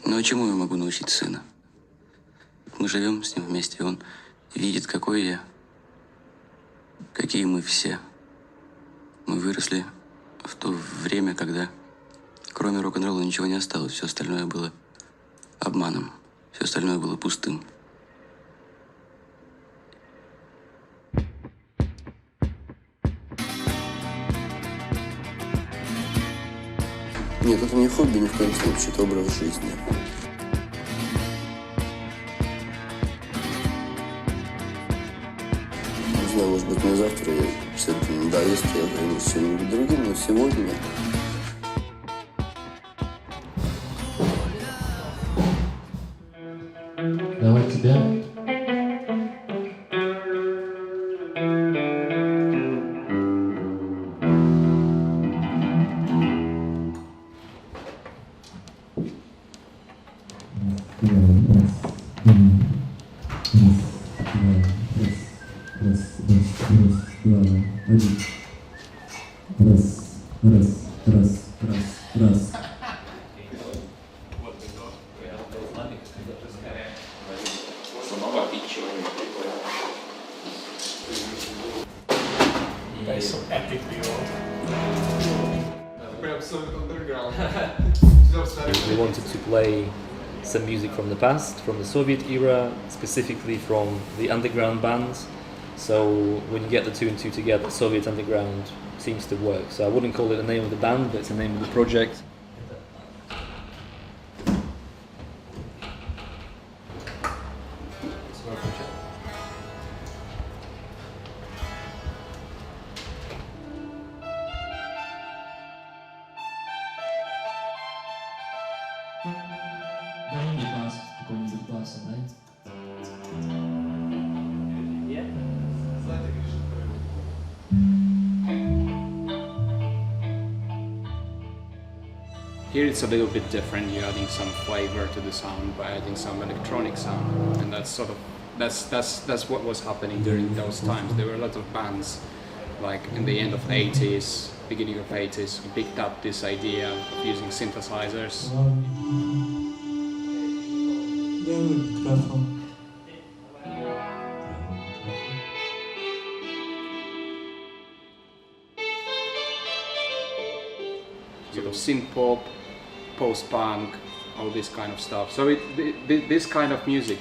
Ну а чему я могу научить сына? Мы живем с ним вместе, и он видит, какой я, какие мы все. Мы выросли в то время, когда кроме рок-н-ролла ничего не осталось. Все остальное было обманом, все остальное было пустым. Нет, это не хобби ни в коем случае, это образ жизни. Не знаю, может быть, на завтра я все-таки надоест, я займусь чем-нибудь другим, но сегодня... Давай тебя. Раз. That is so epically old. Perhaps so underground. We wanted to play some music from the past, from the Soviet era, specifically from the underground bands. So when you get the two and two together, Soviet underground seems to work. So I wouldn't call it the name of the band, but it's the name of the project. Here it's a little bit different. You're adding some flavor to the sound by adding some electronic sound, and that's sort of that's what was happening during those times. There were a lot of bands, like in the end of the 80s, beginning of 80s, who picked up this idea of using synthesizers. Sort of synth pop, post-punk, all this kind of stuff. So this kind of music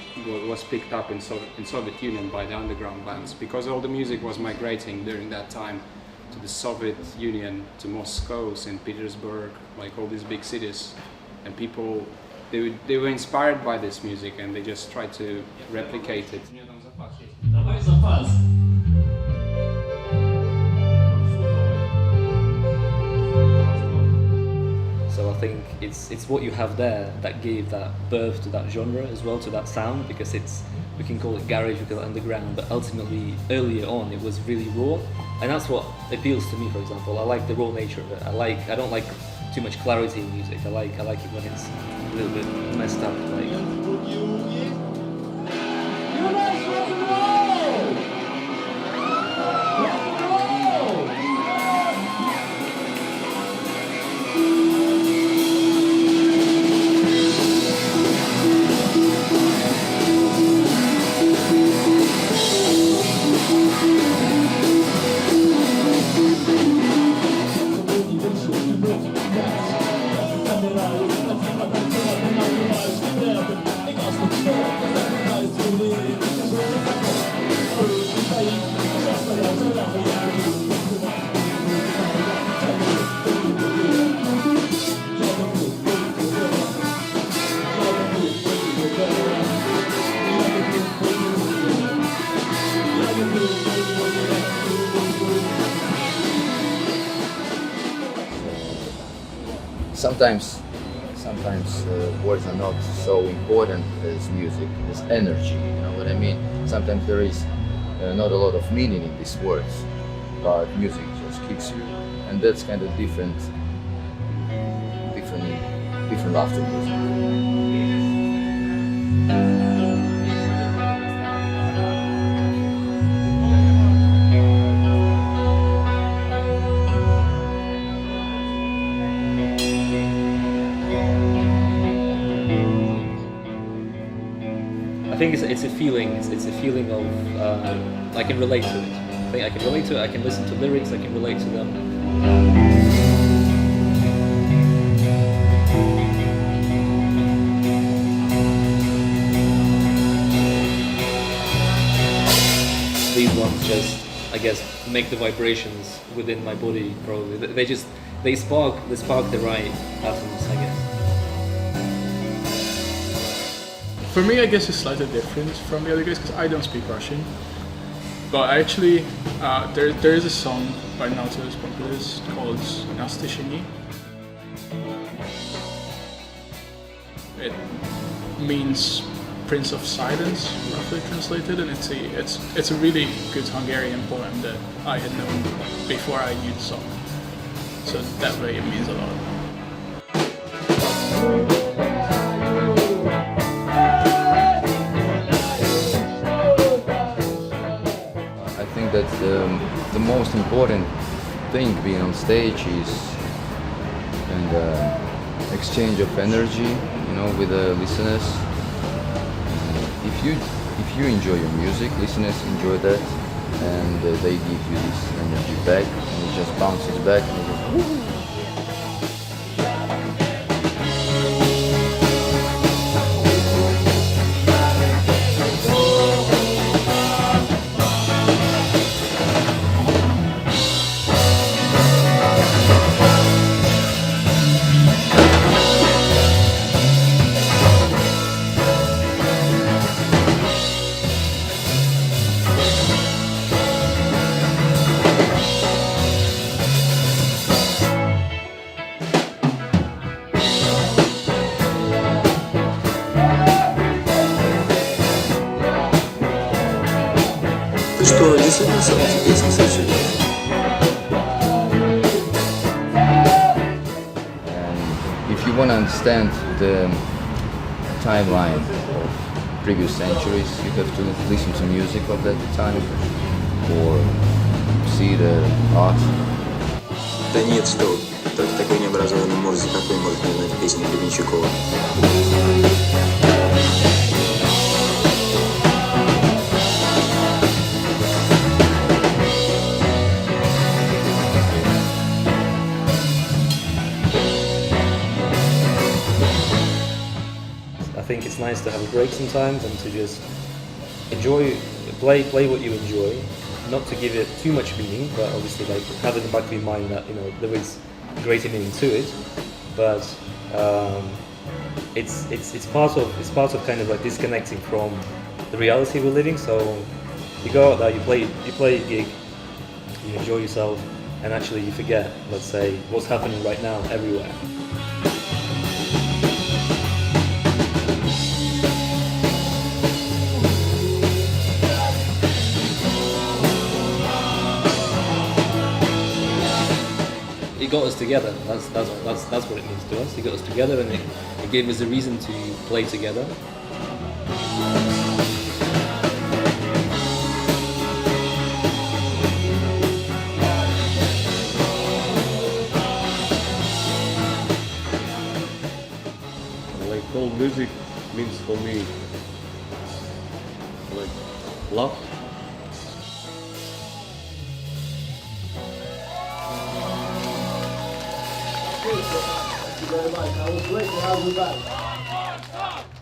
was picked up in Soviet Union by the underground bands, because all the music was migrating during that time to the Soviet Union, to Moscow, St. Petersburg, like all these big cities, and people they were inspired by this music and they just tried to replicate it. So I think it's what you have there that gave that birth to that genre as well, to that sound, because we can call it garage, we call it underground, but ultimately earlier on it was really raw, and that's what appeals to me. For example, I like the raw nature of it. I don't like too much clarity in music. I like it when it's a little bit messed up. Sometimes words are not so important as music, as energy, you know what I mean? Sometimes there is not a lot of meaning in these words, but music just kicks you, and that's kind of different after music. think it's a feeling. It's a feeling of I can relate to it. I think I can relate to it. I can listen to lyrics. I can relate to them. These ones just, I guess, make the vibrations within my body. Probably they spark the right atoms, I guess. For me, I guess it's slightly different from the other guys because I don't speak Russian. But actually, there is a song by Nautilus Pompidus called Nastishini. It means Prince of Silence, roughly translated, and it's a really good Hungarian poem that I had known before I knew the song. So that way it means a lot. I think that the most important thing being on stage is exchange of energy, you know, with the listeners. If you enjoy your music, listeners enjoy that, and they give you this energy back, and it just bounces back, and it goes, woo! Ты что, действительно сам эти песни сочинил? If you want to understand the timeline of previous centuries, you have to listen to music of that time or see the art. Да нет, что, только такой необразованный морзе, какой может не знать песни Гребенщикова. I think it's nice to have a break sometimes and to just enjoy, play what you enjoy, not to give it too much meaning, but obviously like have in the back of your mind that, you know, there is greater meaning to it, but it's part of kind of like disconnecting from the reality we're living. So you go out there, you play a gig, you enjoy yourself, and actually you forget, let's say, what's happening right now everywhere. It got us together. That's what it means to us. It got us together, and it gave us a reason to play together. Like all music means for me like love. Thank you very much. I was great to have you back.